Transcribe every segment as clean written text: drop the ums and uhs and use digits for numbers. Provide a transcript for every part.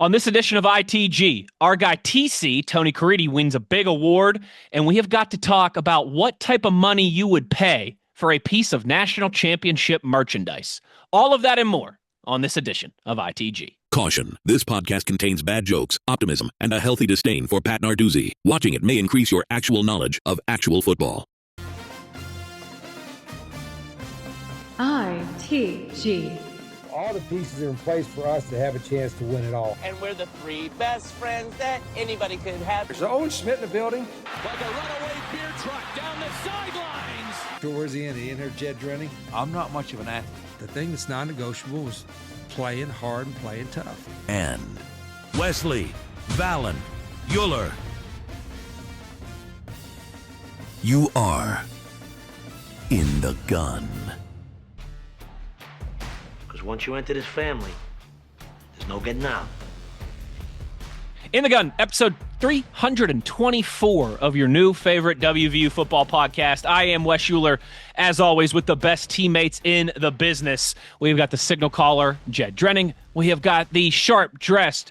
On this edition of ITG, our guy TC, Tony Caridi, wins a big award, and we have got to talk about what type of money you would pay for a piece of national championship merchandise. All of that and more on this edition of ITG. Caution, this podcast contains bad jokes, optimism, and a healthy disdain for Pat Narduzzi. Watching it may increase your actual knowledge of actual football. ITG. All the pieces are in place for us to have a chance to win it all. And we're the three best friends that anybody could have. There's Owen Schmitt in the building. Like a runaway beer truck down the sidelines. So where's he in? He in here, Jed Drenning? I'm not much of an athlete. The thing that's non-negotiable is playing hard and playing tough. And Wesley, Valen, Uhler. You are in the gun. Once you enter this family, there's no getting out. In the Gun, episode 324 of your new favorite WVU football podcast. I am Wes Uhler, as always, with the best teammates in the business. We've got the signal caller, Jed Drenning. We have got the sharp-dressed,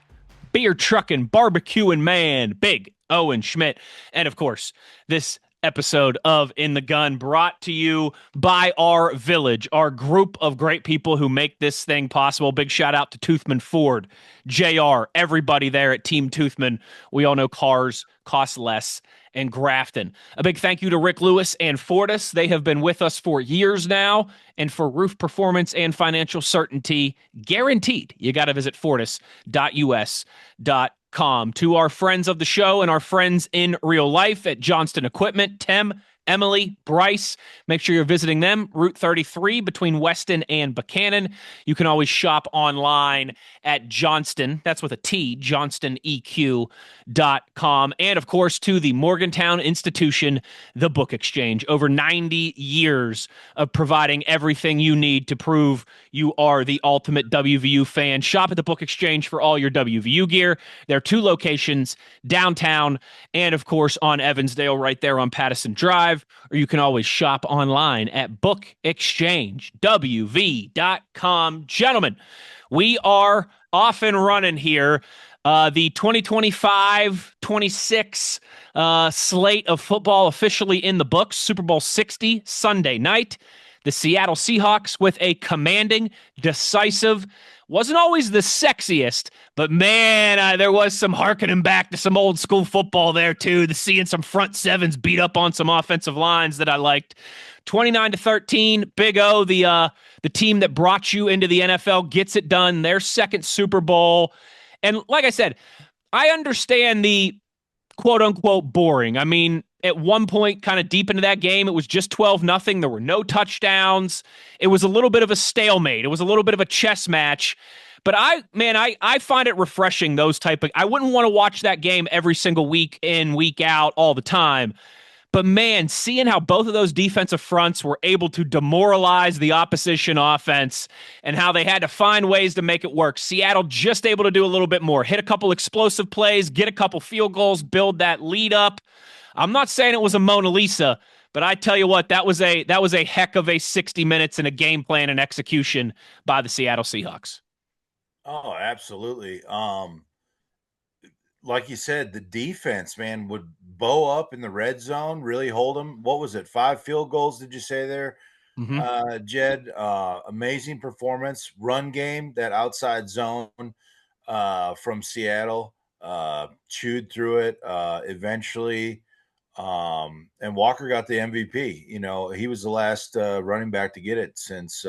beer-trucking, barbecuing man, Big Owen Schmitt. And, of course, this episode of In the Gun brought to you by our village, our group of great people who make this thing possible. Big shout out to Toothman Ford, JR, everybody there at Team Toothman. We all know cars cost less, and Grafton. A big thank you to Rick Lewis and Fortis. They have been with us for years now, and for roof performance and financial certainty, guaranteed, you got to visit fortis.us.com. To our friends of the show and our friends in real life at Johnston Equipment, Tim, Emily, Bryce, make sure you're visiting them, Route 33 between Weston and Buchanan. You can always shop online at Johnston, that's with a T, JohnstonEQ.com. And of course, to the Morgantown institution, the Book Exchange. Over 90 years of providing everything you need to prove you are the ultimate WVU fan. Shop at the Book Exchange for all your WVU gear. There are two locations, downtown and of course on Evansdale, right there on Pattison Drive. Or you can always shop online at bookexchangewv.com. Gentlemen, we are off and running here. The 2025-26 slate of football officially in the books. Super Bowl 60 Sunday night. The Seattle Seahawks with a commanding, decisive, wasn't always the sexiest, but man, there was some harkening back to some old school football there too. Seeing some front sevens beat up on some offensive lines that I liked. 29-13, Big O, the team that brought you into the NFL, gets it done. Their second Super Bowl. And like I said, I understand the quote-unquote boring. I mean, at one point, kind of deep into that game, it was just 12-0. There were no touchdowns. It was a little bit of a stalemate. It was a little bit of a chess match. But I find it refreshing, those type of... I wouldn't want to watch that game every single week in, week out, all the time. But man, seeing how both of those defensive fronts were able to demoralize the opposition offense and how they had to find ways to make it work. Seattle just able to do a little bit more. Hit a couple explosive plays, get a couple field goals, build that lead up. I'm not saying it was a Mona Lisa, but I tell you what, that was a heck of a 60 minutes and a game plan and execution by the Seattle Seahawks. Oh, absolutely. Like you said, the defense, man, would bow up in the red zone, really hold them. What was it? 5 field goals, did you say there, Jed? Amazing performance. Run game, that outside zone from Seattle, chewed through it eventually. And Walker got the MVP. You know, he was the last running back to get it since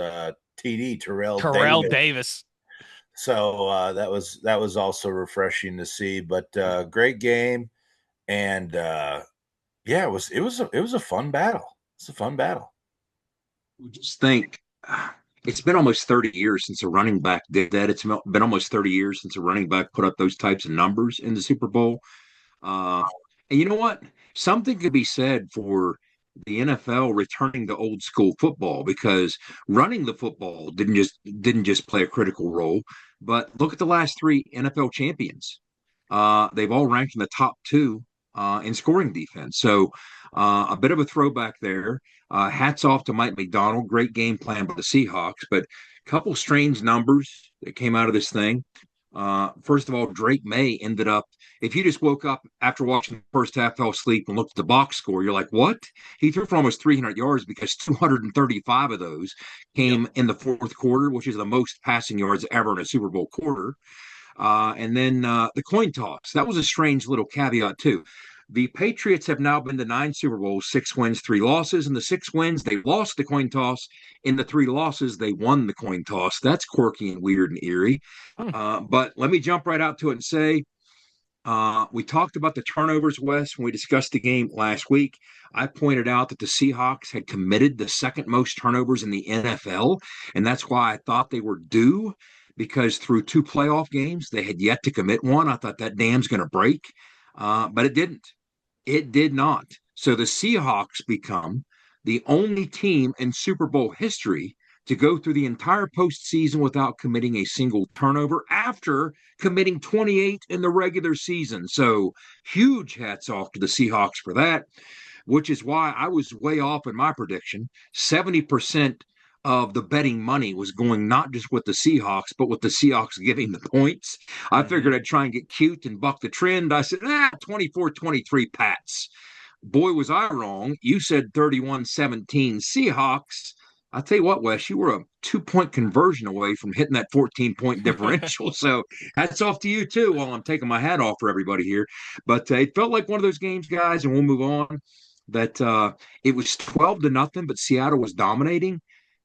Terrell Davis. So that was also refreshing to see. But great game, and yeah, it was a fun battle. It's a fun battle. Just think, it's been almost 30 years since a running back did that. It's been almost 30 years since a running back put up those types of numbers in the Super Bowl. And you know what? Something could be said for the NFL returning to old school football, because running the football didn't just play a critical role. But look at the last 3 NFL champions. They've all ranked in the top 2 in scoring defense. So a bit of a throwback there. Hats off to Mike McDonald. Great game plan by the Seahawks, but a couple strange numbers that came out of this thing. First of all, Drake May ended up, if you just woke up after watching the first half, fell asleep, and looked at the box score, you're like, what? He threw for almost 300 yards because 235 of those came in the fourth quarter, which is the most passing yards ever in a Super Bowl quarter. And then the coin toss. That was a strange little caveat, too. The Patriots have now been to 9 Super Bowls, 6 wins, 3 losses. In the 6 wins, they lost the coin toss. In the 3 losses, they won the coin toss. That's quirky and weird and eerie. But let me jump right out to it and say, we talked about the turnovers, Wes, when we discussed the game last week. I pointed out that the Seahawks had committed the second most turnovers in the NFL, and that's why I thought they were due, because through 2 playoff games, they had yet to commit one. I thought that dam's going to break, but it didn't. It did not. So the Seahawks become the only team in Super Bowl history to go through the entire postseason without committing a single turnover after committing 28 in the regular season. So huge hats off to the Seahawks for that, which is why I was way off in my prediction. 70% of the betting money was going not just with the Seahawks, but with the Seahawks giving the points. I figured I'd try and get cute and buck the trend. I said, 24-23 Pats. Boy, was I wrong. You said 31-17 Seahawks. I'll tell you what, Wes, you were a 2-point conversion away from hitting that 14-point differential. So hats off to you, too, while I'm taking my hat off for everybody here. But it felt like one of those games, guys, and we'll move on, that it was 12-0, but Seattle was dominating.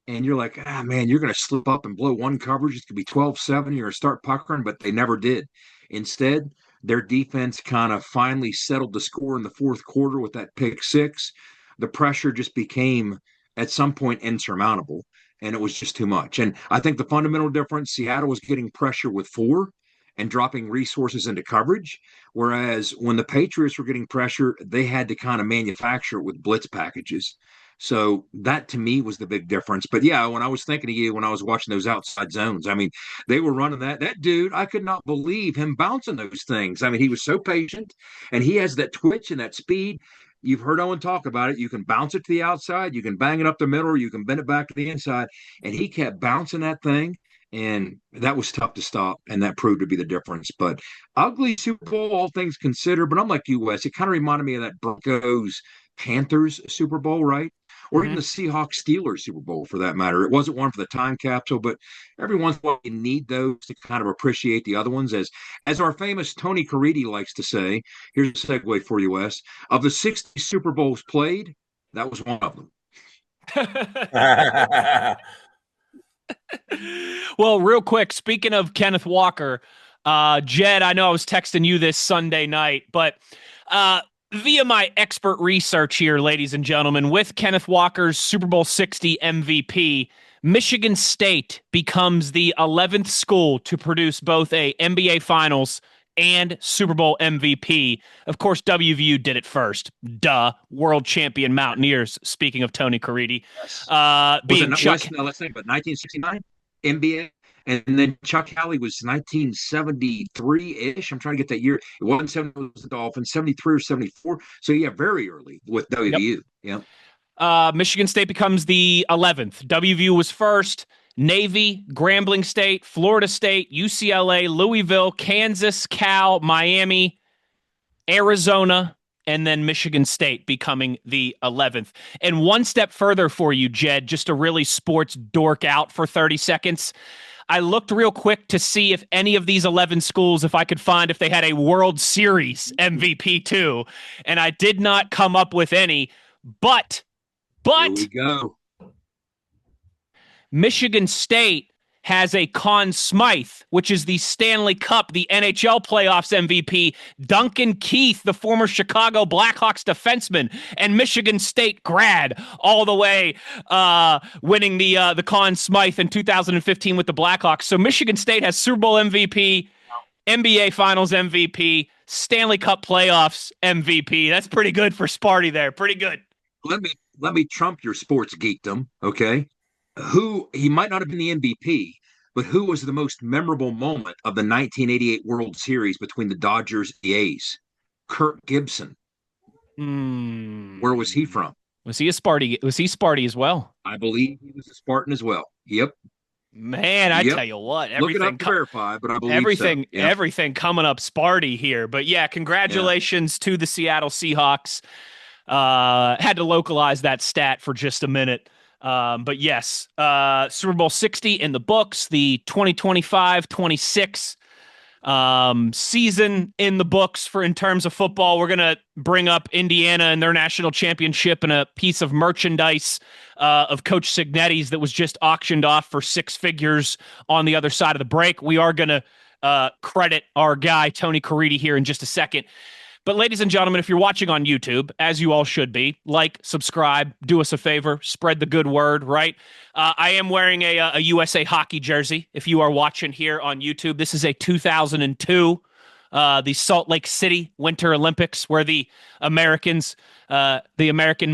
And you're like, man, you're going to slip up and blow one coverage. It's going to be 12-7. You're going to start puckering, but they never did. Instead, their defense kind of finally settled the score in the fourth quarter with that pick six. The pressure just became, at some point, insurmountable, and it was just too much. And I think the fundamental difference, Seattle was getting pressure with 4 and dropping resources into coverage, whereas when the Patriots were getting pressure, they had to kind of manufacture it with blitz packages. So that to me was the big difference. But yeah, when I was thinking of you, when I was watching those outside zones, I mean, they were running that dude. I could not believe him bouncing those things. I mean, he was so patient, and he has that twitch and that speed. You've heard Owen talk about it. You can bounce it to the outside, you can bang it up the middle, or you can bend it back to the inside. And he kept bouncing that thing, and that was tough to stop, and that proved to be the difference. But ugly Super Bowl, all things considered. But I'm like you, Wes. It kind of reminded me of that Broncos Panthers Super Bowl, right? Or even the Seahawks Steelers Super Bowl, for that matter. It wasn't one for the time capsule, but every once in a while you need those to kind of appreciate the other ones. As our famous Tony Caridi likes to say, here's a segue for you, Wes. Of the 60 Super Bowls played, that was one of them. Well, real quick, speaking of Kenneth Walker, Jed, I know I was texting you this Sunday night, but via my expert research here, ladies and gentlemen, with Kenneth Walker's Super Bowl 60 MVP, Michigan State becomes the 11th school to produce both a NBA Finals and Super Bowl MVP. Of course, WVU did it first. Duh. World champion Mountaineers, speaking of Tony Caridi. Being Chuck... let's think, but 1969 NBA. And then Chuck Halley was 1973-ish. I'm trying to get that year. It wasn't 70, it was the Dolphins, 73 or 74. So, yeah, very early with WVU. Yep. Michigan State becomes the 11th. WVU was first. Navy, Grambling State, Florida State, UCLA, Louisville, Kansas, Cal, Miami, Arizona, and then Michigan State becoming the 11th. And one step further for you, Jed, just to really sports dork out for 30 seconds. I looked real quick to see if any of these 11 schools, if I could find if they had a World Series MVP too, and I did not come up with any. But here we go. Michigan State has a Conn Smythe, which is the Stanley Cup, the NHL playoffs MVP, Duncan Keith, the former Chicago Blackhawks defenseman, and Michigan State grad, all the way winning the Conn Smythe in 2015 with the Blackhawks. So Michigan State has Super Bowl MVP, NBA Finals MVP, Stanley Cup playoffs MVP. That's pretty good for Sparty there. Pretty good. Let me trump your sports geekdom, okay? He might not have been the MVP, but who was the most memorable moment of the 1988 World Series between the Dodgers and the A's? Kirk Gibson. Where was he from? Was he a Sparty? Was he Sparty as well? I believe he was a Spartan as well. Yep. Man, I Yep. tell you what, Look it everything up to verify, but I believe so. everything Yep. everything coming up Sparty here. But yeah, Yeah. congratulations to the Seattle Seahawks. Had to localize that stat for just a minute. But yes, Super Bowl 60 in the books, the 2025-26 season in the books for in terms of football. We're going to bring up Indiana and their national championship and a piece of merchandise of Coach Signetti's that was just auctioned off for six figures on the other side of the break. We are going to credit our guy, Tony Caridi, here in just a second. But ladies and gentlemen, if you're watching on YouTube, as you all should be, like, subscribe, do us a favor, spread the good word, right? I am wearing a USA Hockey jersey. If you are watching here on YouTube, this is a 2002, the Salt Lake City Winter Olympics, where the American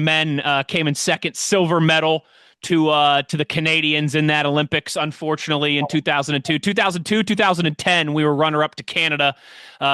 men came in second, silver medal to the Canadians in that Olympics, unfortunately, in 2002. 2010, we were runner-up to Canada,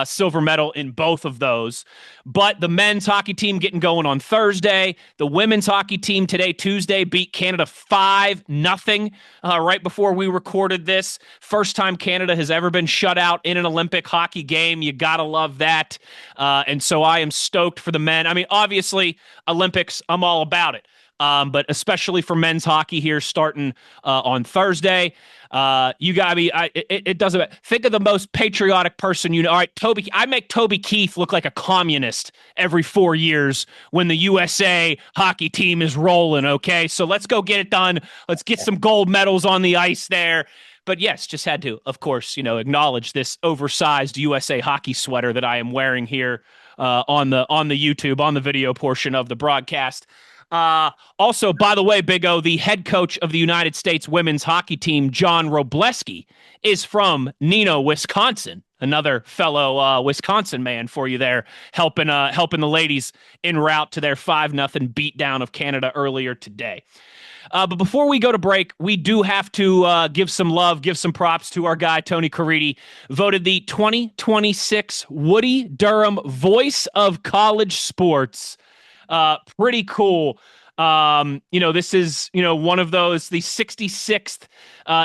silver medal in both of those. But the men's hockey team getting going on Thursday. The women's hockey team today, Tuesday, beat Canada 5-0 right before we recorded this. First time Canada has ever been shut out in an Olympic hockey game. You got to love that. And so I am stoked for the men. I mean, obviously, Olympics, I'm all about it. But especially for men's hockey here starting on Thursday. You got to be, it doesn't, think of the most patriotic person you know. All right, I make Toby Keith look like a communist every 4 years when the USA hockey team is rolling, okay? So let's go get it done. Let's get some gold medals on the ice there. But yes, just had to, of course, acknowledge this oversized USA hockey sweater that I am wearing here on the YouTube, on the video portion of the broadcast. Also, by the way, Big O, the head coach of the United States women's hockey team, John Robleski, is from Neenah, Wisconsin. Another fellow Wisconsin man for you there, helping the ladies en route to their 5-0 beatdown of Canada earlier today. But before we go to break, we do have to give some love, give some props to our guy, Tony Caridi, voted the 2026 Woody Durham Voice of College Sports. Pretty cool. This is, one of those, the 66th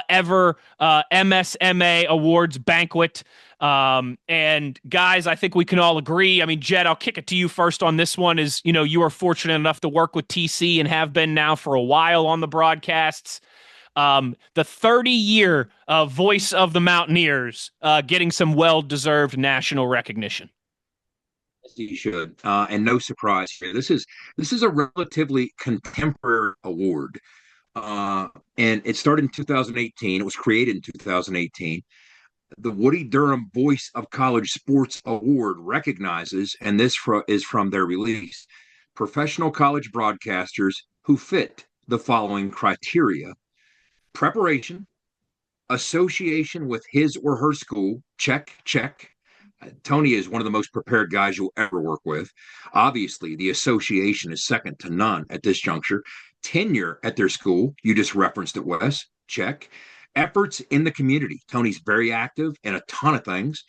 ever MSMA Awards banquet. And guys, I think we can all agree. I mean, Jed, I'll kick it to you first on this one is, you are fortunate enough to work with TC and have been now for a while on the broadcasts. The 30-year voice of the Mountaineers getting some well-deserved national recognition. You should, and no surprise here. This is a relatively contemporary award, and it started in 2018. It was created in 2018. The Woody Durham Voice of College Sports Award recognizes, and this is from their release, professional college broadcasters who fit the following criteria: preparation, association with his or her school, check. Tony is one of the most prepared guys you'll ever work with. Obviously, the association is second to none at this juncture. Tenure at their school, you just referenced it, Wes, check. Efforts in the community. Tony's very active in a ton of things.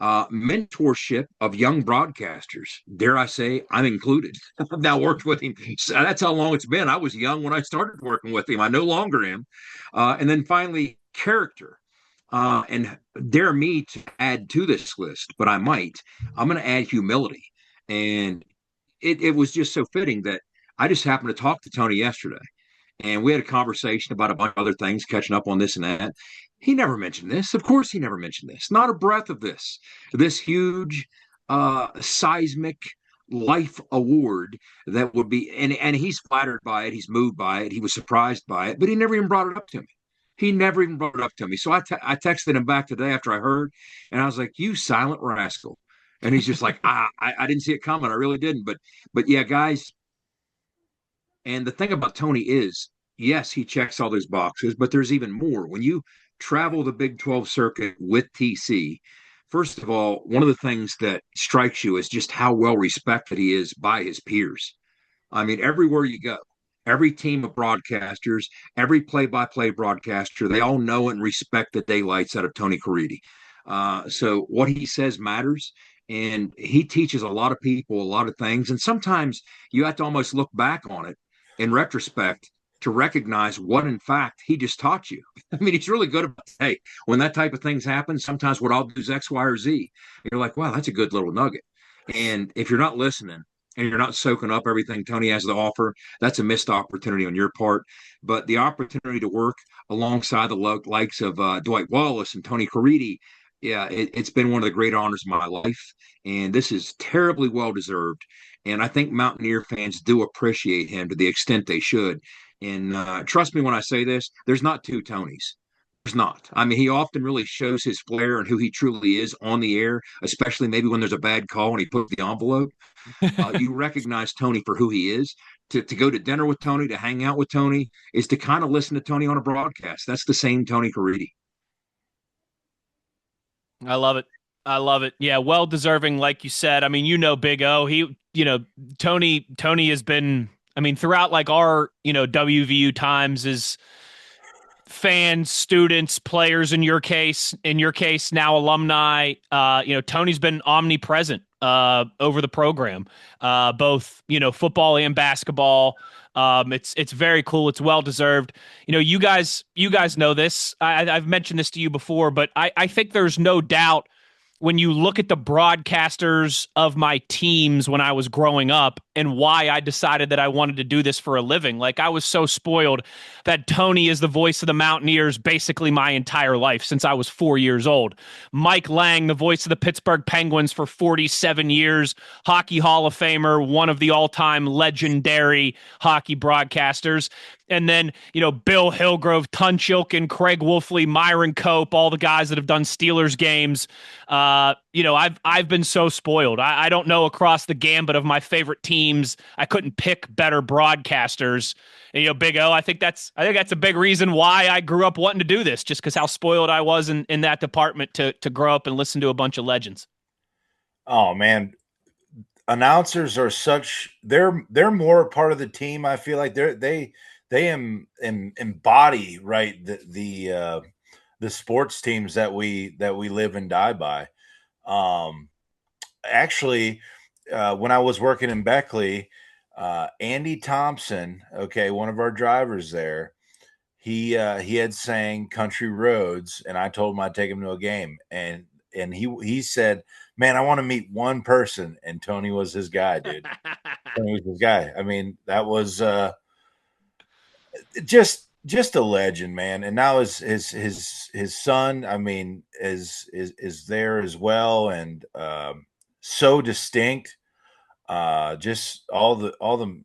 Mentorship of young broadcasters. Dare I say, I'm included. I've now worked with him. So that's how long it's been. I was young when I started working with him. I no longer am. And then finally, character. And dare me to add to this list, but I might. I'm going to add humility. And it was just so fitting that I just happened to talk to Tony yesterday. And we had a conversation about a bunch of other things, catching up on this and that. He never mentioned this. Of course, he never mentioned this. Not a breath of this. This huge, seismic life award that would be, and he's flattered by it. He's moved by it. He was surprised by it, but he never even brought it up to me. He never even brought it up to me. So I texted him back today after I heard, and I was like, "You silent rascal." And he's just like, I didn't see it coming. I really didn't. But yeah, guys. And the thing about Tony is, yes, he checks all those boxes, but there's even more. When you travel the Big 12 circuit with TC, first of all, one of the things that strikes you is just how well respected he is by his peers. I mean, everywhere you go, every team of broadcasters, every play-by-play broadcaster, they all know and respect the daylights out of Tony Caridi. So what he says matters, and he teaches a lot of people a lot of things. And sometimes you have to almost look back on it in retrospect to recognize what, in fact, he just taught you. I mean, he's really good about, hey, when that type of things happen, sometimes what I'll do is X, Y, or Z. You're like, wow, that's a good little nugget. And if you're not listening and you're not soaking up everything Tony has to offer, that's a missed opportunity on your part. But the opportunity to work alongside the likes of Dwight Wallace and Tony Caridi, yeah, it's been one of the great honors of my life. And this is terribly well deserved. And I think Mountaineer fans do appreciate him to the extent they should. And trust me when I say this, there's not two Tonys. There's not. I mean, he often really shows his flair and who he truly is on the air, especially maybe when there's a bad call and he puts the envelope. You recognize Tony for who he is. To go to dinner with Tony, to hang out with Tony, is to kind of listen to Tony on a broadcast. That's the same Tony Caridi. I love it. I love it. Yeah, well deserving, like you said. I mean, Big O. Tony has been, I mean, throughout like our, WVU times is fans, students, players in your case now alumni. Tony's been omnipresent over the program, both football and basketball. It's very cool. It's well deserved. You guys know this. I've mentioned this to you before, but I think there's no doubt when you look at the broadcasters of my teams when I was growing up and why I decided that I wanted to do this for a living. Like, I was so spoiled that Tony is the voice of the Mountaineers basically my entire life since I was 4 years old. Mike Lang, the voice of the Pittsburgh Penguins for 47 years, Hockey Hall of Famer, one of the all-time legendary hockey broadcasters. And then, Bill Hillgrove, Tunchilkin, Craig Wolfley, Myron Cope, all the guys that have done Steelers games. I've been so spoiled. I don't know across the gambit of my favorite teams. I couldn't pick better broadcasters. And, Big O, I think that's a big reason why I grew up wanting to do this, just because how spoiled I was in that department to grow up and listen to a bunch of legends. Oh man. Announcers are they're more a part of the team. I feel like they embody, right, the sports teams that we live and die by. Actually, when I was working in Beckley, Andy Thompson, one of our drivers there, he had sang Country Roads, and I told him I'd take him to a game, and he said, man, I want to meet one person, and Tony was his guy, dude. Tony was his guy. I mean, that was just a legend, man. And now his son, I mean, is there as well, and so distinct. Just all the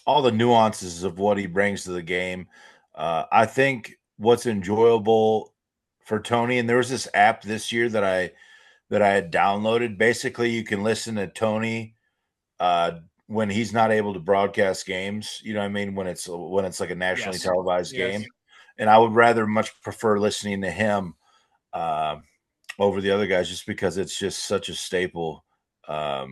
nuances of what he brings to the game. I think what's enjoyable for Tony, and there was this app this year that I had downloaded. Basically, you can listen to Tony when he's not able to broadcast games, you know what I mean? When it's like a nationally televised game. And I would much prefer listening to him over the other guys, just because it's just such a staple, for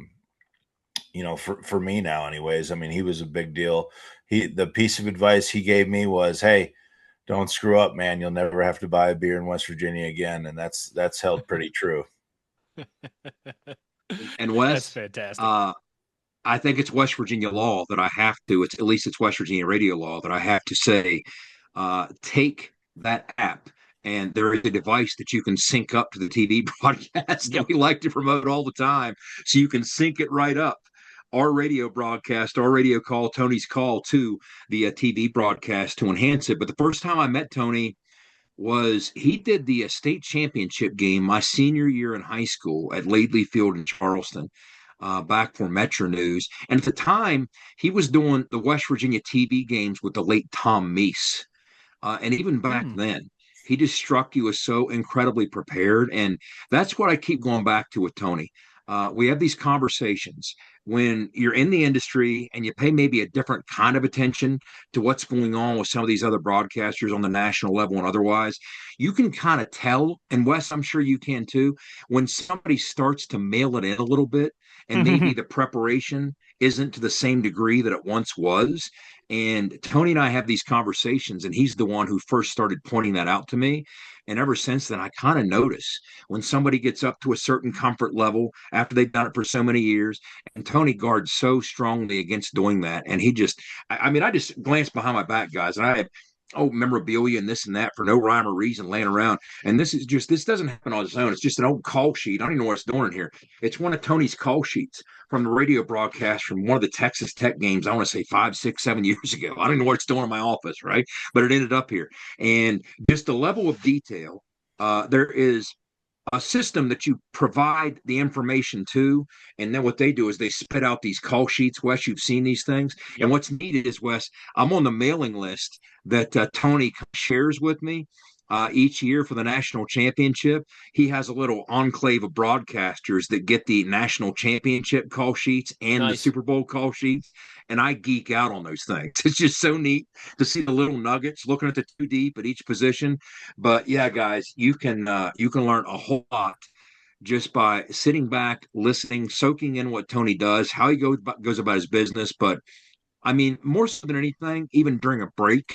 me now anyways. I mean, he was a big deal. The piece of advice he gave me was, hey, don't screw up, man. You'll never have to buy a beer in West Virginia again. And that's held pretty true. And Wes, that's fantastic. I think it's West Virginia law that I have to, it's West Virginia radio law that I have to say, take that app, and there is a device that you can sync up to the TV broadcast that we like to promote all the time. So you can sync it right up. Our radio broadcast, our radio call, Tony's call to the TV broadcast to enhance it. But the first time I met Tony was he did the state championship game my senior year in high school at Laidley Field in Charleston. Back for Metro News. And at the time, he was doing the West Virginia TV games with the late Tom Meese. And even back then, he just struck you as so incredibly prepared. And that's what I keep going back to with Tony. We have these conversations when you're in the industry and you pay maybe a different kind of attention to what's going on with some of these other broadcasters on the national level and otherwise. You can kind of tell, and Wes, I'm sure you can too, when somebody starts to mail it in a little bit and maybe the preparation isn't to the same degree that it once was. And Tony and I have these conversations, and he's the one who first started pointing that out to me. And ever since then, I kind of notice when somebody gets up to a certain comfort level after they've done it for so many years, and Tony guards so strongly against doing that. And he just, I mean, I just glanced behind my back, guys, and I have memorabilia and this and that for no rhyme or reason laying around. And this doesn't happen on its own. It's just an old call sheet. I don't even know what it's doing in here. It's one of Tony's call sheets from the radio broadcast from one of the Texas Tech games. I want to say 5, 6, 7 years ago. I don't know what it's doing in my office, right? But it ended up here. And just the level of detail, there is a system that you provide the information to, and then what they do is they spit out these call sheets. Wes, you've seen these things. Yep. And what's needed is, Wes, I'm on the mailing list that Tony shares with me each year for the national championship. He has a little enclave of broadcasters that get the national championship call sheets and the Super Bowl call sheets. And I geek out on those things. It's just so neat to see the little nuggets, looking at the two deep at each position. But yeah, guys, you can learn a whole lot just by sitting back, listening, soaking in what Tony does, how he goes about his business. But I mean, more so than anything, even during a break,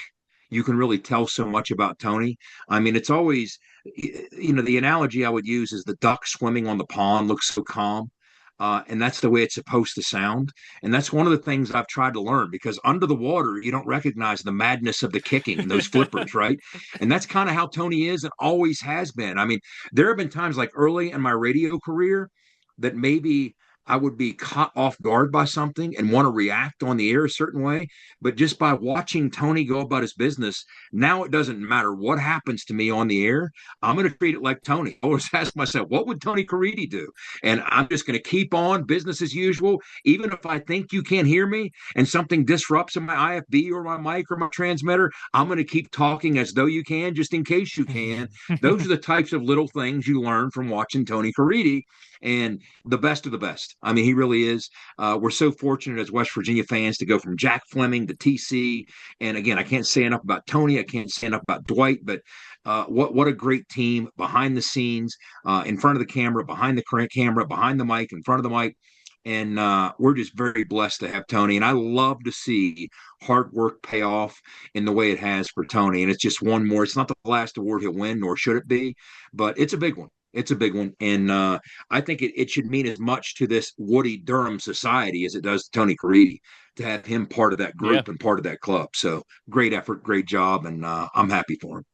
you can really tell so much about Tony. I mean, it's always, the analogy I would use is the duck swimming on the pond looks so calm. And that's the way it's supposed to sound. And that's one of the things I've tried to learn, because under the water, you don't recognize the madness of the kicking and those flippers, right? And that's kind of how Tony is and always has been. I mean, there have been times like early in my radio career that maybe I would be caught off guard by something and want to react on the air a certain way. But just by watching Tony go about his business, now it doesn't matter what happens to me on the air. I'm going to treat it like Tony. I always ask myself, what would Tony Caridi do? And I'm just going to keep on business as usual. Even if I think you can't hear me and something disrupts in my IFB or my mic or my transmitter, I'm going to keep talking as though you can, just in case you can. Those are the types of little things you learn from watching Tony Caridi. And the best of the best. I mean, he really is. We're so fortunate as West Virginia fans to go from Jack Fleming to TC. And again, I can't say enough about Tony. I can't say enough about Dwight. But what a great team behind the scenes, in front of the camera, behind the camera, behind the mic, in front of the mic. And we're just very blessed to have Tony. And I love to see hard work pay off in the way it has for Tony. And it's just one more. It's not the last award he'll win, nor should it be. But it's a big one. It's a big one. And I think it should mean as much to this Woody Durham society as it does to Tony Caridi, to have him part of that group and part of that club. So great effort, great job, and I'm happy for him.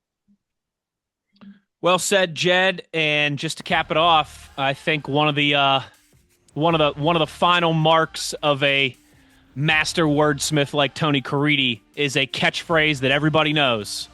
Well said, Jed. And just to cap it off, I think one of the final marks of a master wordsmith like Tony Caridi is a catchphrase that everybody knows.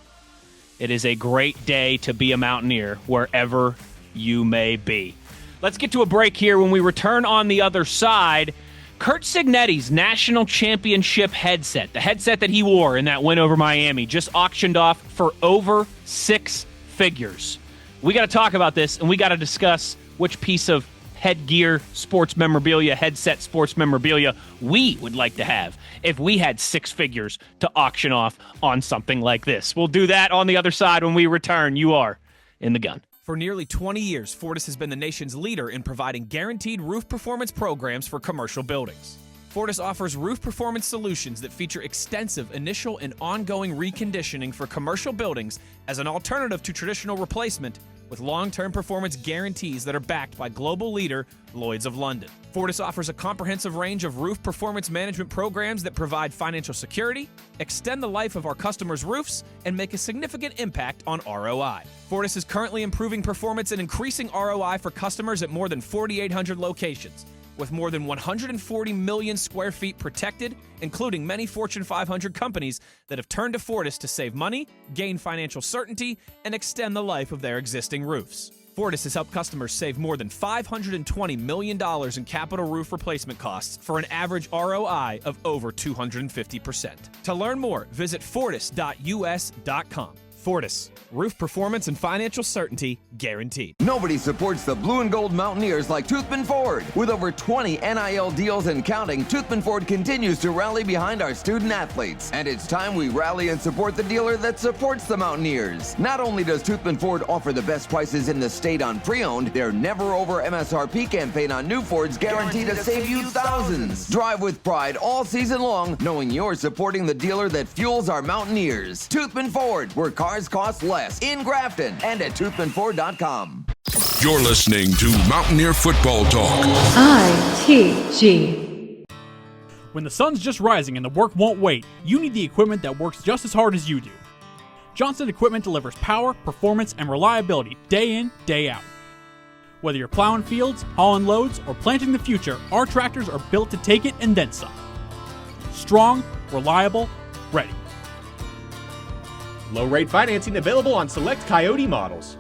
It is a great day to be a Mountaineer wherever you may be. Let's get to a break here. When we return on the other side, Curt Cignetti's national championship headset, the headset that he wore in that win over Miami, just auctioned off for over 6 figures. We got to talk about this, and we got to discuss which piece of headgear, sports memorabilia, headset sports memorabilia we would like to have if we had 6 figures to auction off on something like this. We'll do that on the other side when we return. You are in the gun. For nearly 20 years, Fortis has been the nation's leader in providing guaranteed roof performance programs for commercial buildings. Fortis offers roof performance solutions that feature extensive initial and ongoing reconditioning for commercial buildings as an alternative to traditional replacement, with long-term performance guarantees that are backed by global leader Lloyd's of London. Fortis offers a comprehensive range of roof performance management programs that provide financial security, extend the life of our customers' roofs, and make a significant impact on ROI. Fortis is currently improving performance and increasing ROI for customers at more than 4,800 locations, with more than 140 million square feet protected, including many Fortune 500 companies that have turned to Fortis to save money, gain financial certainty, and extend the life of their existing roofs. Fortis has helped customers save more than $520 million in capital roof replacement costs for an average ROI of over 250%. To learn more, visit fortis.us.com. Fortis, roof performance and financial certainty guaranteed. Nobody supports the blue and gold Mountaineers like Toothman Ford. With over 20 NIL deals and counting, Toothman Ford continues to rally behind our student athletes. And it's time we rally and support the dealer that supports the Mountaineers. Not only does Toothman Ford offer the best prices in the state on pre-owned, their never over MSRP campaign on new Fords guaranteed to save you thousands. Drive with pride all season long, knowing you're supporting the dealer that fuels our Mountaineers. Toothman Ford, where cars cost less, in Grafton and at toothmanford.com. You're listening to Mountaineer Football Talk. ITG. When the sun's just rising and the work won't wait, you need the equipment that works just as hard as you do. Johnson Equipment delivers power, performance, and reliability day in, day out. Whether you're plowing fields, hauling loads, or planting the future, our tractors are built to take it and then some. Strong, reliable, ready. Low-rate financing available on select Coyote models.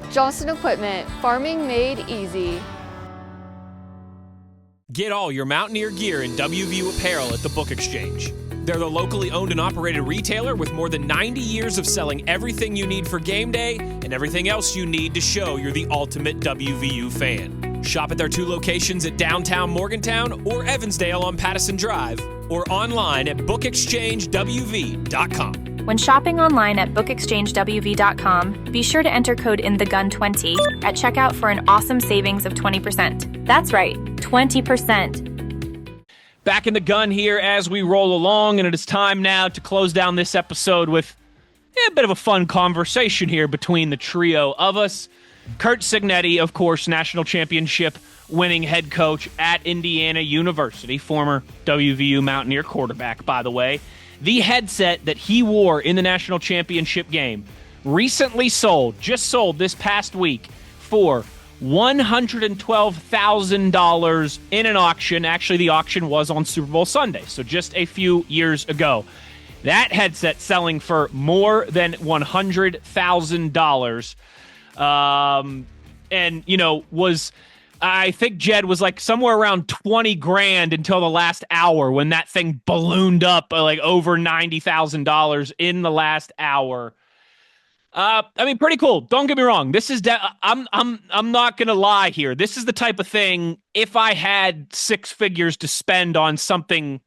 Johnson Equipment, farming made easy. Get all your Mountaineer gear in WVU apparel at the Book Exchange. They're the locally owned and operated retailer with more than 90 years of selling everything you need for game day and everything else you need to show you're the ultimate WVU fan. Shop at their 2 locations at downtown Morgantown or Evansdale on Pattison Drive, or online at bookexchangewv.com. When shopping online at bookexchangewv.com, be sure to enter code INTHEGUN20 at checkout for an awesome savings of 20%. That's right, 20%. Back in the gun here as we roll along, and it is time now to close down this episode with a bit of a fun conversation here between the trio of us. Curt Cignetti, of course, national championship winning head coach at Indiana University, former WVU Mountaineer quarterback, by the way. The headset that he wore in the national championship game recently just sold this past week for $112,000 in an auction. Actually, the auction was on Super Bowl Sunday, so just a few years ago. That headset selling for more than $100,000. And, I think Jed was like somewhere around 20 grand until the last hour when that thing ballooned up like over $90,000 in the last hour. Pretty cool. Don't get me wrong. This is I'm not going to lie here. This is the type of thing, if I had 6 figures to spend on something,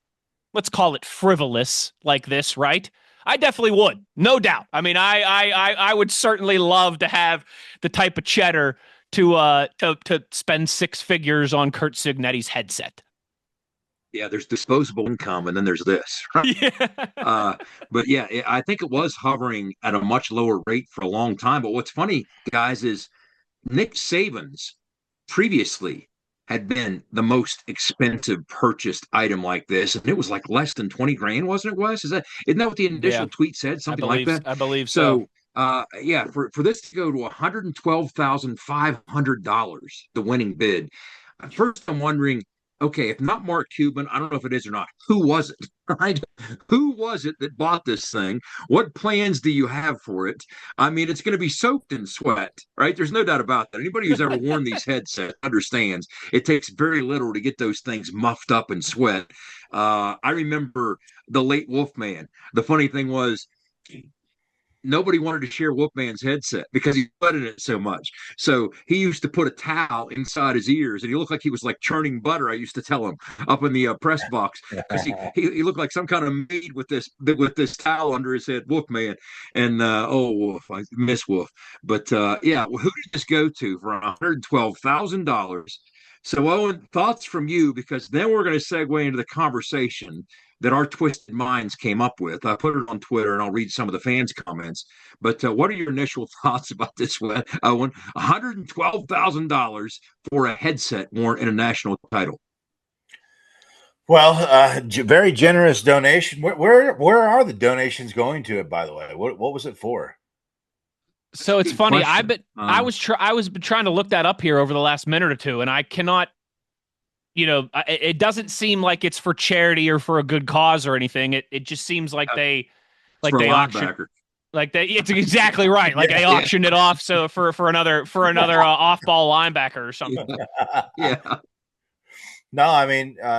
let's call it frivolous like this, right? I definitely would. No doubt. I would certainly love to have the type of cheddar to spend 6 figures on Curt Cignetti's headset. Yeah, there's disposable income, and then there's this. Right? Yeah. But yeah, I think it was hovering at a much lower rate for a long time. But what's funny, guys, is Nick Saban's previously had been the most expensive purchased item like this, and it was like less than 20 grand, wasn't it, Wes? Isn't that what the initial tweet said? Something like that? I believe so. For this to go to $112,500, the winning bid. First, I'm wondering, okay, if not Mark Cuban, I don't know if it is or not. Who was it? Right? Who was it that bought this thing? What plans do you have for it? It's going to be soaked in sweat, right? There's no doubt about that. Anybody who's ever worn these headsets understands it takes very little to get those things muffed up in sweat. I remember the late Wolfman. The funny thing was, nobody wanted to share Wolfman's headset because he sweated it so much. So he used to put a towel inside his ears, and he looked like he was like churning butter. I used to tell him up in the press box because he looked like some kind of maid with this towel under his head. Wolfman, and Wolf, I miss Wolf. But who did this go to for $112,000? So Owen, thoughts from you, because then we're going to segue into the conversation that our twisted minds came up with. I put it on Twitter, and I'll read some of the fans' comments. But what are your initial thoughts about this one, Owen? $112,000 for a headset worn in a national title. Well, very generous donation. Where are the donations going to it, by the way? What was it for? So it's funny. I was trying to look that up here over the last minute or two, and I cannot. It doesn't seem like it's for charity or for a good cause or anything. It just seems like they auction. It's exactly right. Like they auctioned it off so for another off-ball linebacker or something. Yeah. No,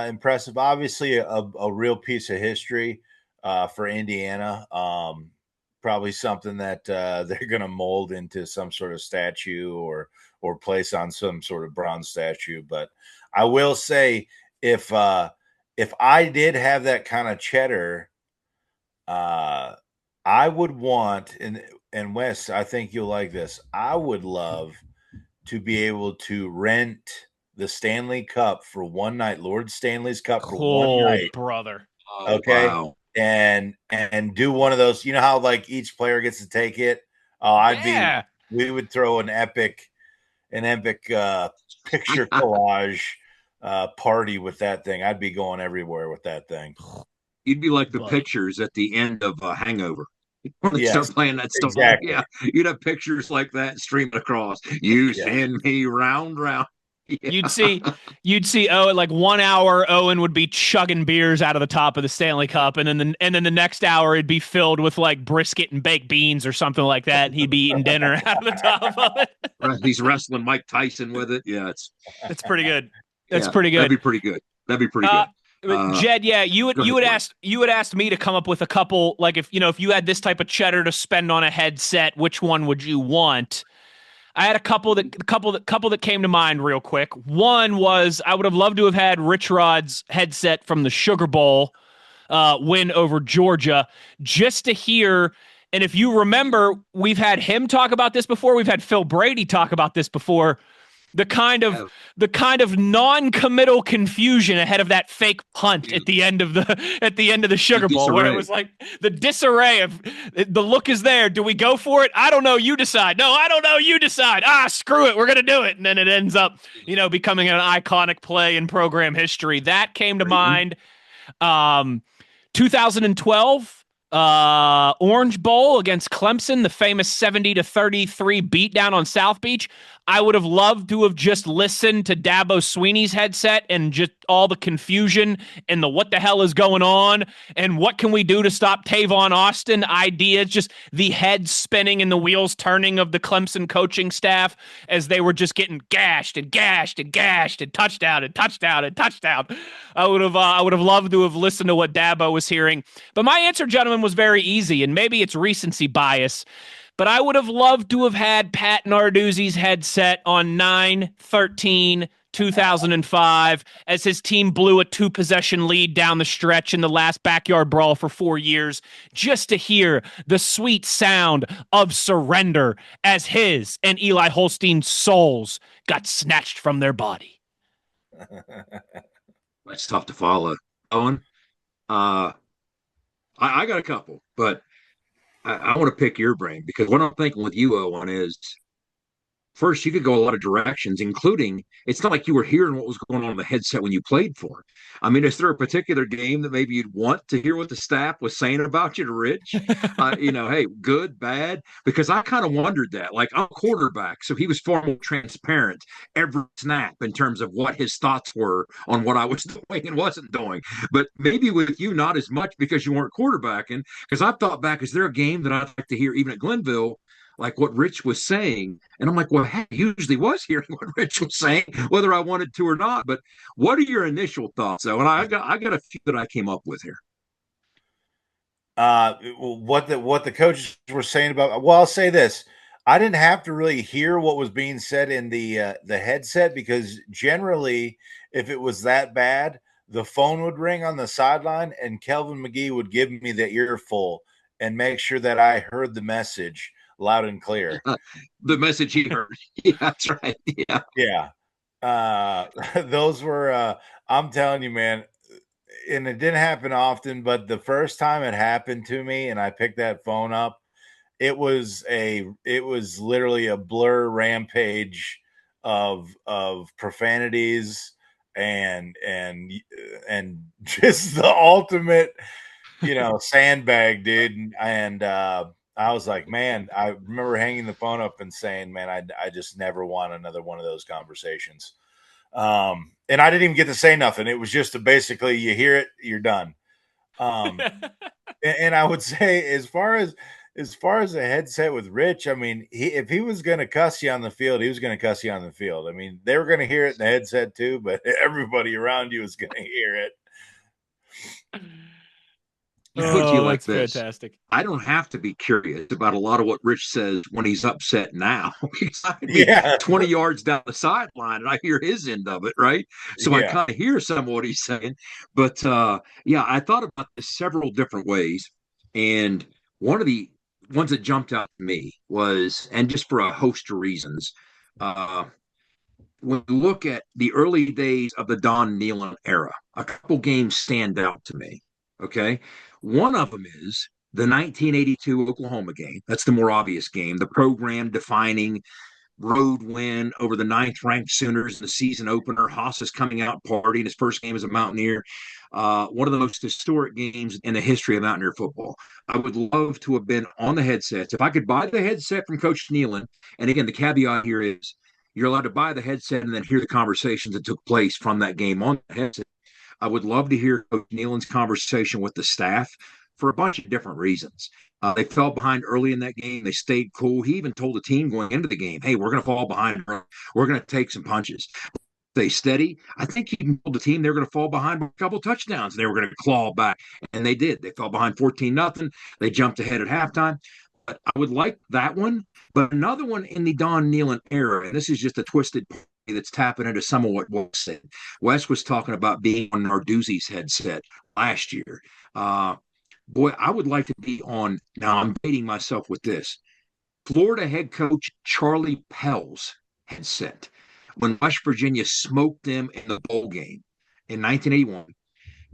impressive. Obviously, a real piece of history for Indiana. probably something that they're going to mold into some sort of statue or place on some sort of bronze statue. But I will say, if I did have that kind of cheddar, I would want, and Wes, I think you'll like this. I would love to be able to rent the Stanley Cup for one night, Lord Stanley's Cup for one night, brother. Okay, wow. and do one of those. You know how like each player gets to take it. We would throw an epic picture collage party with that thing. I'd be going everywhere with that thing. You'd be like the pictures at the end of Hangover. When they start playing that stuff. Exactly. Yeah, you'd have pictures like that streaming across. You send me round. Yeah. You'd see like 1 hour Owen would be chugging beers out of the top of the Stanley Cup, and then the next hour it'd be filled with like brisket and baked beans or something like that, and he'd be eating dinner out of the top of it. Right, he's wrestling Mike Tyson with it. Yeah, it's pretty good. That's pretty good. That'd be pretty good. Jed, you had asked me to come up with a couple, like if you had this type of cheddar to spend on a headset, which one would you want? I had a couple that came to mind real quick. One was I would have loved to have had Rich Rod's headset from the Sugar Bowl win over Georgia, just to hear. And if you remember, we've had him talk about this before. We've had Phil Brady talk about this before. The kind of non-committal confusion ahead of that fake punt at the end of the Sugar Bowl, where it was like the disarray of the look is there. Do we go for it? I don't know. You decide. No, I don't know. You decide. Screw it. We're gonna do it. And then it ends up, becoming an iconic play in program history. That came to mind. 2012. Orange Bowl against Clemson, the famous 70-33 beatdown on South Beach. I would have loved to have just listened to Dabo Sweeney's headset and just all the confusion and the what the hell is going on and what can we do to stop Tavon Austin ideas, just the head spinning and the wheels turning of the Clemson coaching staff as they were just getting gashed and touchdown and touchdown and touchdown. I would have loved to have listened to what Dabo was hearing. But my answer, gentlemen, was very easy, and maybe it's recency bias, but I would have loved to have had Pat Narduzzi's headset on 9/13/2005 as his team blew a 2-possession lead down the stretch in the last backyard brawl for 4 years, just to hear the sweet sound of surrender as his and Eli Holstein's souls got snatched from their body. That's tough to follow. Owen, I got a couple, but I want to pick your brain because what I'm thinking with you, Owen, is first, you could go a lot of directions, including it's not like you were hearing what was going on in the headset when you played for it. I mean, is there a particular game that maybe you'd want to hear what the staff was saying about you to Rich? Hey, good, bad? Because I kind of wondered that. Like, I'm a quarterback, so he was far more transparent every snap in terms of what his thoughts were on what I was doing and wasn't doing. But maybe with you, not as much because you weren't quarterbacking. Because I've thought back, is there a game that I'd like to hear, even at Glenville, like what Rich was saying? And I'm like, well, I usually was hearing what Rich was saying, whether I wanted to or not. But what are your initial thoughts, though? And I got a few that I came up with here. What the coaches were saying about, well, I'll say this. I didn't have to really hear what was being said in the headset, because generally, if it was that bad, the phone would ring on the sideline and Kelvin McGee would give me the earful and make sure that I heard the message loud and clear. The message he heard. Yeah, that's right. Yeah. Those were, I'm telling you, man, and it didn't happen often, but the first time it happened to me and I picked that phone up, it was literally a blur rampage of profanities and just the ultimate, sandbag, dude. And I was like, man, I remember hanging the phone up and saying, man, I just never want another one of those conversations. And I didn't even get to say nothing. It was just basically, you hear it, you're done. And I would say, as far as a headset with Rich, I mean, if he was going to cuss you on the field, he was going to cuss you on the field. I mean, they were going to hear it in the headset too, but everybody around you was going to hear it. Put to you like that's this. fantastic. I don't have to be curious about a lot of what Rich says when he's upset now. I could be 20 yards down the sideline and I hear his end of it, right? So I kind of hear some of what he's saying. But I thought about this several different ways. And one of the ones that jumped out to me was, and just for a host of reasons, when you look at the early days of the Don Nehlen era, a couple games stand out to me. Okay. One of them is the 1982 Oklahoma game. That's the more obvious game, the program defining road win over the 9th-ranked Sooners, the season opener. Haas is coming out partying his first game as a Mountaineer. One of the most historic games in the history of Mountaineer football. I would love to have been on the headsets. If I could buy the headset from Coach Nehlen, and again, the caveat here is you're allowed to buy the headset and then hear the conversations that took place from that game on the headset. I would love to hear Coach Nehlen's conversation with the staff for a bunch of different reasons. They fell behind early in that game. They stayed cool. He even told the team going into the game, hey, we're going to fall behind. We're going to take some punches. Stay steady. I think he told the team they were going to fall behind a couple touchdowns and they were going to claw back. And they did. They fell behind 14-0. They jumped ahead at halftime. But I would like that one. But another one in the Don Nehlen era, and this is just a twisted party that's tapping into some of what Wes said. Wes was talking about being on Narduzzi's headset last year. Boy, I would like to be on, now I'm dating myself with this, Florida head coach Charlie Pell's headset when West Virginia smoked them in the bowl game in 1981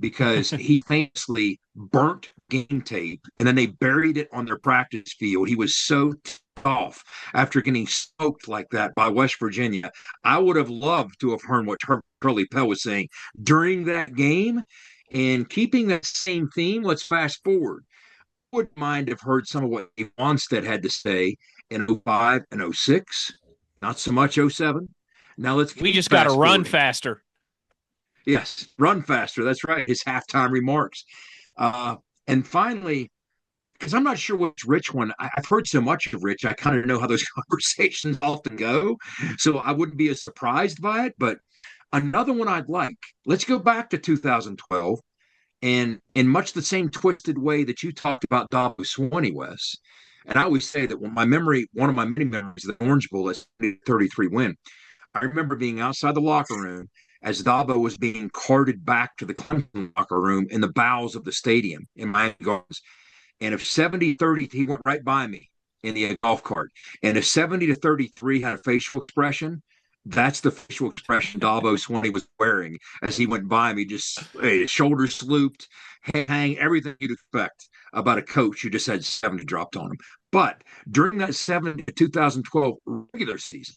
because he famously burnt game tape and then they buried it on their practice field. He was so off after getting smoked like that by West Virginia. I would have loved to have heard what Charlie Pell was saying during that game. And keeping that same theme, let's fast forward. I wouldn't mind have heard some of what Dave Onstead had to say in 05 and 06. Not so much 07. Now we just got to run faster. Yes, run faster. That's right. His halftime remarks. And finally, because I'm not sure which Rich one, I've heard so much of Rich, I kind of know how those conversations often go. So I wouldn't be as surprised by it. But another one I'd like, let's go back to 2012, and in much the same twisted way that you talked about Dabo Swanee, Wes. And I always say that one of my many memories of the Orange Bowl is 33 win. I remember being outside the locker room as Dabo was being carted back to the Clemson locker room in the bowels of the stadium in Miami Gardens. And if 70-30, he went right by me in the golf cart. And if 70-33 had a facial expression, that's the facial expression Dabo Swanee was wearing as he went by me, just shoulders slooped, hang, everything you'd expect about a coach who just had 70 dropped on him. But during that 2012 regular season,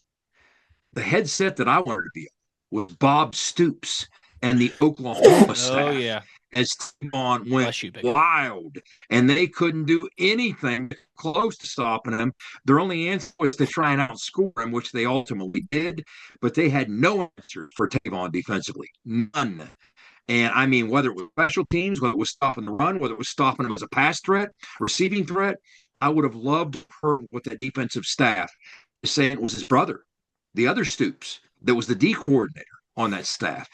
the headset that I wanted to be on was Bob Stoops and the Oklahoma staff. Oh, yeah. As T-Bone went wild, and they couldn't do anything close to stopping him. Their only answer was to try and outscore him, which they ultimately did, but they had no answer for Tavon defensively. None. And I mean, whether it was special teams, whether it was stopping the run, whether it was stopping him as a pass threat, receiving threat, I would have loved to hear what the defensive staff is saying. It was his brother, the other Stoops, that was the D coordinator on that staff.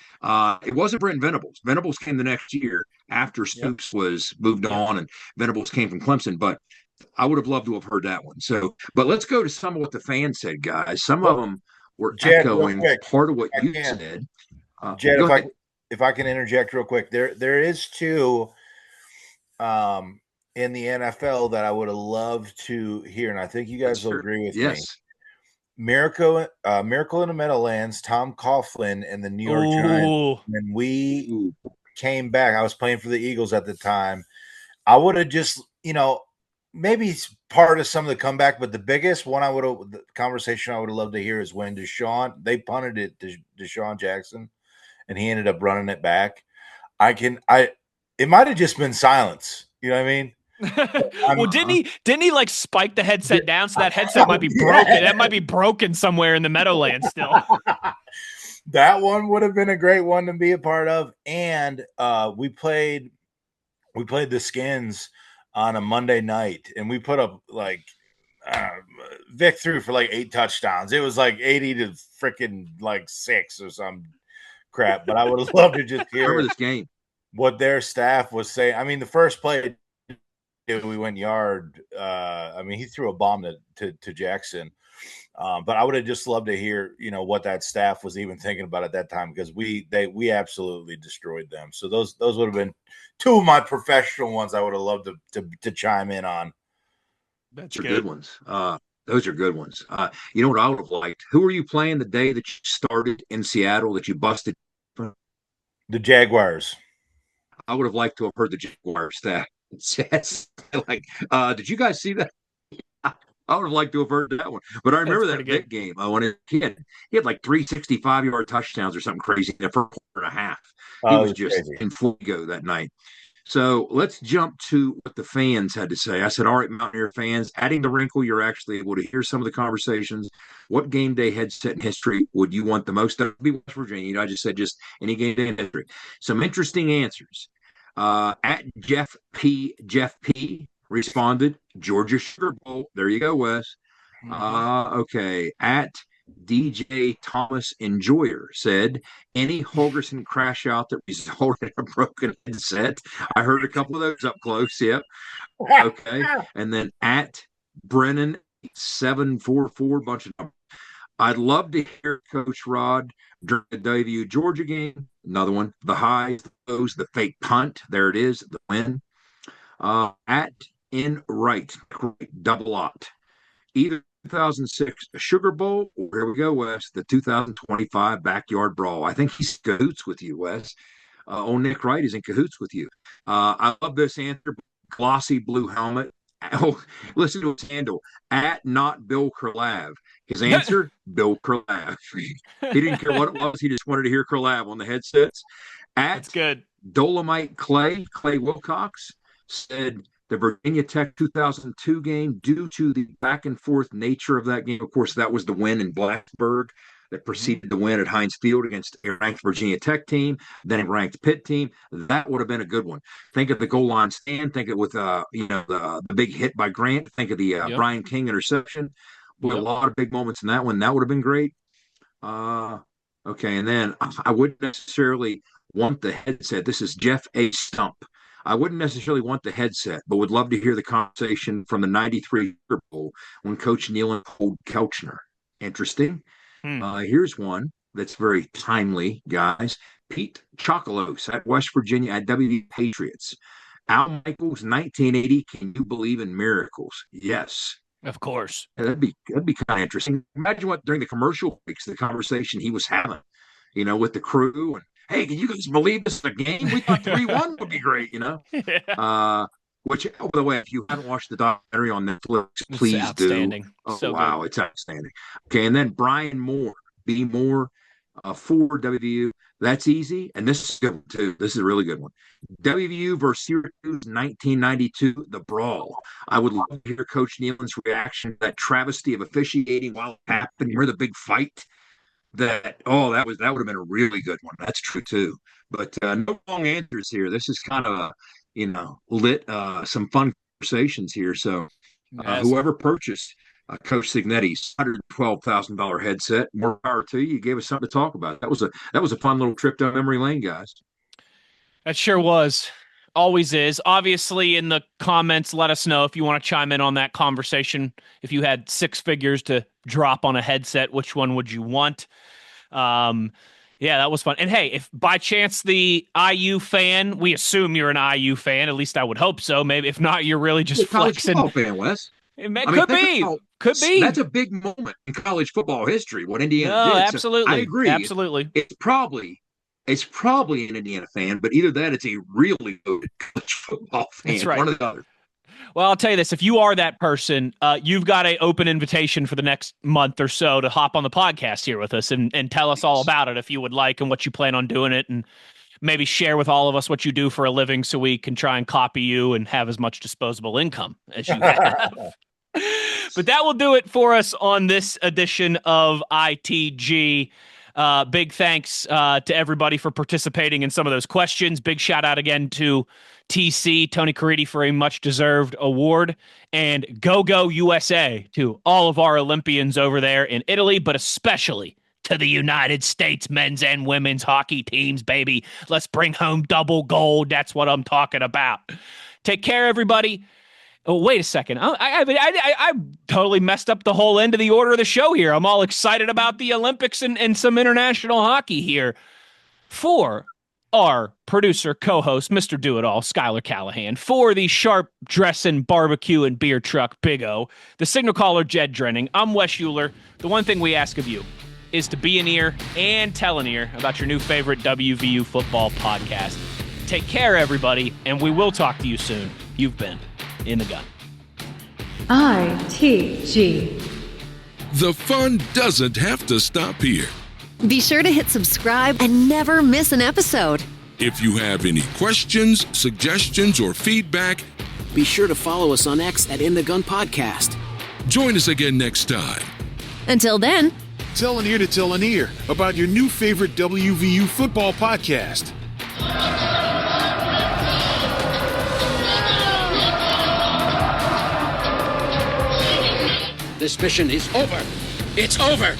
It wasn't Brent Venables. Venables came the next year after Stoops was moved on, and Venables came from Clemson. But I would have loved to have heard that one. So, but let's go to some of what the fans said, guys. Some of them were echoing part of what you said. Jed, if I can interject real quick, there is two in the NFL that I would have loved to hear, and I think you guys will agree with me. Miracle in the Meadowlands, Tom Coughlin and the New York Giants. When we came back, I was playing for the Eagles at the time. I would have just, maybe part of some of the comeback, but the biggest one the conversation I would have loved to hear is when they punted it to Deshaun Jackson and he ended up running it back. It might have just been silence. You know what I mean? Well, didn't he like spike the headset down, so that headset might be broken? That might be broken somewhere in the Meadowlands still. That one would have been a great one to be a part of. And we played the Skins on a Monday night, and we put up Vic threw for 8 touchdowns. It was 80 to freaking 6 or some crap. But I would have loved to just hear this game. What their staff was saying. I mean, the first play, we went yard. I mean, he threw a bomb to Jackson. But I would have just loved to hear, what that staff was even thinking about at that time, because we absolutely destroyed them. So those would have been two of my professional ones I would have loved to chime in on. That's good ones. Those are good ones. You know what I would have liked? Who were you playing the day that you started in Seattle that you busted? The Jaguars. I would have liked to have heard the Jaguars stat. It's like, did you guys see that? I would have liked to have heard that one. But I remember that big game. When he had like 365-yard touchdowns or something crazy in the first quarter and a half. He was just crazy. In fuego that night. So let's jump to what the fans had to say. I said, all right, Mountaineer fans, adding the wrinkle, you're actually able to hear some of the conversations. What game day headset in history would you want the most? That would be West Virginia. I just said just any game day in history. Some interesting answers. At Jeff P. responded, Georgia Sugar Bowl. There you go, Wes. Okay. At DJ Thomas Enjoyer said, any Holgerson crash out that resulted in a broken headset. I heard a couple of those up close. Yep. Okay. And then at Brennan 744, bunch of numbers. I'd love to hear Coach Rod during the debut Georgia game. Another one. The highs, the lows, the fake punt. There it is. The win. At in right, double lot. Either 2006 Sugar Bowl, or here we go, Wes, the 2025 Backyard Brawl. I think he's in cahoots with you, Wes. Nick Wright is in cahoots with you. I love this answer. Glossy blue helmet. Oh, listen to his handle. At not Bill Kurlav. His answer, Bill Kurlav. He didn't care what it was. He just wanted to hear Kurlav on the headsets. That's good. Dolomite Clay Wilcox said, the Virginia Tech 2002 game, due to the back and forth nature of that game. Of course, that was the win in Blacksburg that preceded the win at Heinz Field against a ranked Virginia Tech team, then a ranked Pitt team. That would have been a good one. Think of the goal line stand. Think of with the big hit by Grant. Think of the Brian King interception. With a lot of big moments in that one. That would have been great. Okay, and then I wouldn't necessarily want the headset. This is Jeff A. Stump. I wouldn't necessarily want the headset, but would love to hear the conversation from the 93 Super Bowl when Coach Nealon pulled Kelchner. Interesting. Here's one that's very timely, guys. Pete Chocolos at West Virginia at WV Patriots. Al Michaels, 1980, can you believe in miracles? Yes. Of course. That'd be kind of interesting. Imagine what during the commercial breaks, the conversation he was having, with the crew and, hey, can you guys believe this is a game? We thought 3-1 would be great, Yeah. Which, by the way, if you haven't watched the documentary on Netflix, please it's outstanding. do. Oh, so wow, good. It's outstanding. Okay, and then Brian Moore, B. Moore, for WVU. That's easy, and this is good too. This is a really good one. WVU versus Syracuse, 1992, the brawl. I would love to hear Coach Nealon's reaction to that travesty of officiating while it happened. You remember the big fight? That would have been a really good one. That's true too. But no wrong answers here. This is kind of lit some fun conversations here. So whoever purchased Coach Signetti's $112,000 headset, more power to you. You gave us something to talk about. That was a fun little trip down memory lane, guys. That sure was. Always is. Obviously, in the comments, let us know if you want to chime in on that conversation. If you had six figures to drop on a headset, which one would you want? Yeah, that was fun. And hey, if by chance the IU fan, we assume you're an IU fan, at least I would hope so. Maybe if not, you're really just flexing. College football fan, Wes. Could be. That's a big moment in college football history. What Indiana did. Absolutely. So I agree. Absolutely. It's probably an Indiana fan, but either that, it's a really good college football fan. That's right. One or the other. Well, I'll tell you this. If you are that person, you've got an open invitation for the next month or so to hop on the podcast here with us and tell us all about it if you would like and what you plan on doing it, and maybe share with all of us what you do for a living so we can try and copy you and have as much disposable income as you have. But that will do it for us on this edition of ITG. Big thanks to everybody for participating in some of those questions. Big shout out again to TC, Tony Caridi, for a much-deserved award. And go USA to all of our Olympians over there in Italy, but especially to the United States men's and women's hockey teams, baby. Let's bring home double gold. That's what I'm talking about. Take care, everybody. Oh, wait a second. I totally messed up the whole end of the order of the show here. I'm all excited about the Olympics and some international hockey here. For our producer, co-host, Mr. Do-It-All, Schuyler Callihan. For the sharp dressing barbecue and beer truck, Big O. The signal caller, Jed Drenning. I'm Wes Uhler. The one thing we ask of you is to be an ear and tell an ear about your new favorite WVU football podcast. Take care, everybody, and we will talk to you soon. You've been In the Gun. ITG. The fun doesn't have to stop here. Be sure to hit subscribe and never miss an episode. If you have any questions, suggestions, or feedback, be sure to follow us on X at In the Gun Podcast. Join us again next time. Until then, tell an ear to tell an ear about your new favorite WVU football podcast. This mission is over. It's over.